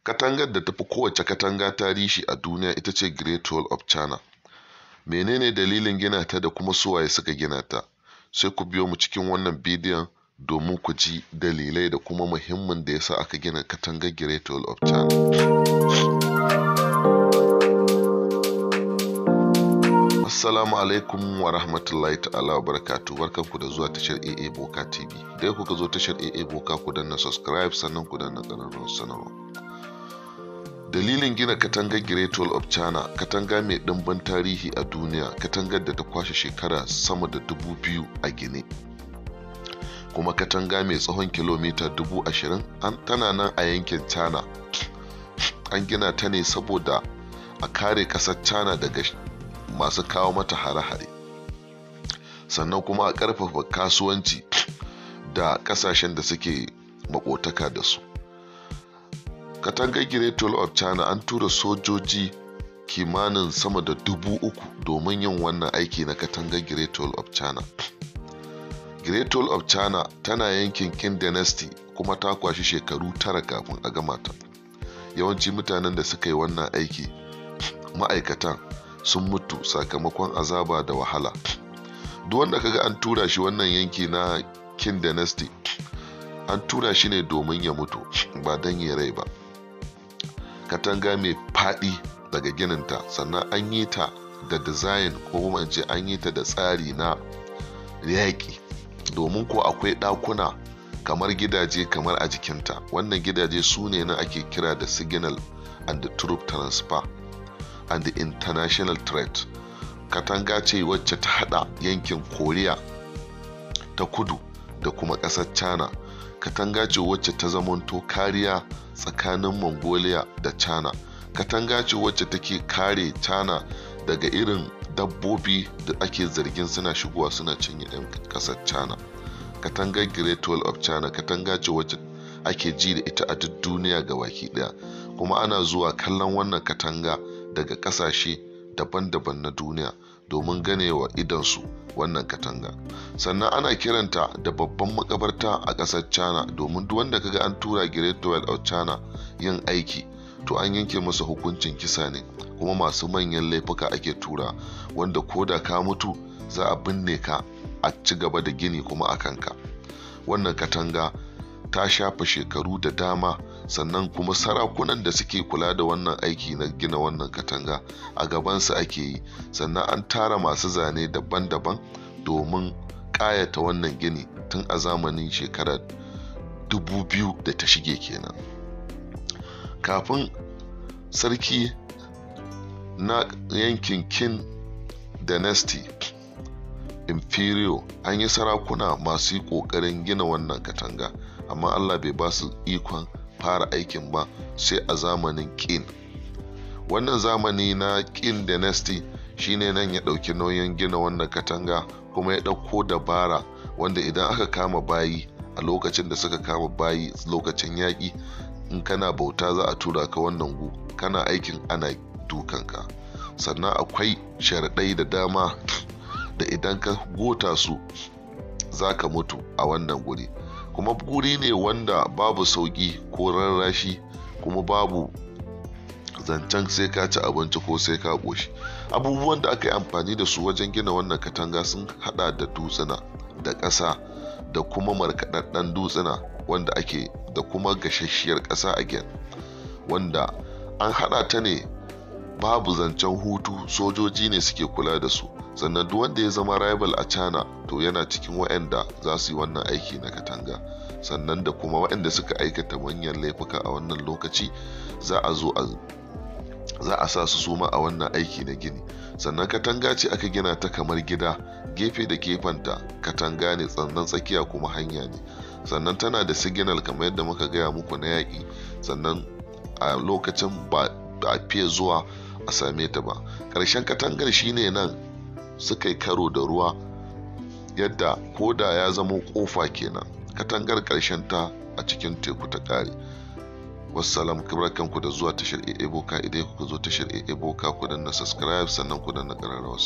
Katangar da tafi kowace katanga tarihi a duniya ita ce Great Wall of China. Menene dalilin gina ta da kuma suwaye suka gina ta? Sai ku biyo mu cikin wannan bidiyon domin ku ji dalilai da kuma muhimmin da yasa aka gina katangar Great Wall of China. Assalamu alaikum wa rahmatullahi ta'ala wa barakatuh. Barkanku da zuwa tashar AA Boka TV. Dai kuka zo tashar AA Boka ku danna subscribe sannan ku danna ƙararrawar sanarwa. Dalilin gina katangar Great Wall of China, katanga mai ɗimbin tarihi a duniya, katangar da ta kwashe shekara sama da 2000 a gine. Kuma katanga mai tsawon kilomita 20,000 tana nan a yankin China. An gina ta ne saboda a kare ƙasar China daga masu kawo mata hare-hare. Sannan kuma a ƙarfafa kasuwanci da ƙasashen da suke makotaka da su. Katangar Great Wall of China an tura sojoji kimanin sama da 3,000 domin yin wannan aiki na katangar Great Wall of China. Great Wall of China tana yankin Qin Dynasty kuma ta kwashi shekaru 9 kafin a gama ta. Yawanci mutanen da suka yi wannan aiki, ma'aikatan sun mutu sakamakon azaba da wahala. Duk wanda kaga an tura shi wannan yanki na Qin Dynasty, an tura shi ne domin ya mutu ba don ya rai ba. Katanga mai faɗi daga gininta, sannan an yi ta da design ko kuma in ce an yi ta da tsari na yaƙi, domin ko akwai ɗakuna kamar gidaje kamar a jikinta. Wannan gidaje su ne na ake kira da signal and the troop transfer and the international trade. Katanga ce wacce ta hada yankin Koriya ta kudu da kuma ƙasar China. Katanga ce wacce ta zamanto kariya tsakanin Mongolia da China. Katanga ce wacce take kare China daga irin dabbobi da ake zargin suna shigowa suna cinye 'yan ƙasar China. Katangar Great Wall of China katanga ce wacce ake ji da ita a duk duniya gabaki daya, kuma ana zuwa kallon wannan katanga daga ƙasashe daban-daban na duniya domin ganewa idansu wannan katanga. Sannan ana kiranta da babban makabarta a ƙasar China, domin duk wanda kaga an tura Great Wall of China yin aiki to an yanke masa hukuncin kisa ne, kuma masu manyan laifuka ake tura, wanda ko da ka mutu za a binne ka a ci gaba da gini kuma a kanka. Wannan katanga ta shafa shekaru da dama, sannan kuma sarakunan da suke kula da wannan aiki na gina wannan katanga a gabansu ake yi. Sannan an tara masu zane daban-daban domin ƙayata wannan gini tun a zamanin shekarar 2000 da ta shige kenan. Kafin sarki na yankin Qin Dynasty Imperial, an yi sarakuna masu ƙoƙarin gina wannan katanga, amma Allah bai ba su ikon fara aikin ba sai a zamanin Qin. Wannan zamani na Qin Dynasty shine nan ya ɗauki nauyin gina wannan katanga, kuma ya ɗauko dabara wanda idan aka kama bayi a lokacin da suka kama bayi lokacin yaƙi, in kana bauta za a tura ka wannan gu, kana aikin ana dukanka. Sannan akwai sharaɗai da dama da idan ka gota su za ka mutu a wannan guri, kuma guri ne wanda babu sauƙi ko rarrashi, kuma babu zancen sai ka ci abinci ko sai ka ƙoshi. Abubuwan da aka yi amfani da su wajen gina wannan katanga sun hada da dutsuna da ƙasa da kuma markaɗaɗɗen dutsuna wanda ake da kuma gashasshiyar ƙasa again, wanda an hada ta ne babu zancen hutu, sojoji ne suke kula da su. Sannan duk wanda ya zama rival a China to yana cikin waɗanda za su yi wannan aiki na katanga. Sannan da kuma waɗanda suka aikata manyan laifuka a wannan lokaci za a sa su suma a wannan aiki na gini. Sannan katanga ce aka gina ta kamar gida, gefe da gefenta katanga ne, sannan tsakiya kuma hanya ne. Sannan tana da signal kamar yadda muka gaya muku na yaƙi. Sannan a lokacin ba a fiye zuwa a same ta ba. Ƙarshen katangar shine nan suka yi karo da ruwa, yadda koda ya zama ƙofa kenan, katangar ƙarshen ta a cikin teku ta ƙare. Wassalam, barkanku da zuwa tashar AA Boka. Idan kuka zo tashar AA Boka ku danna subscribe sannan ku danna ƙararrawar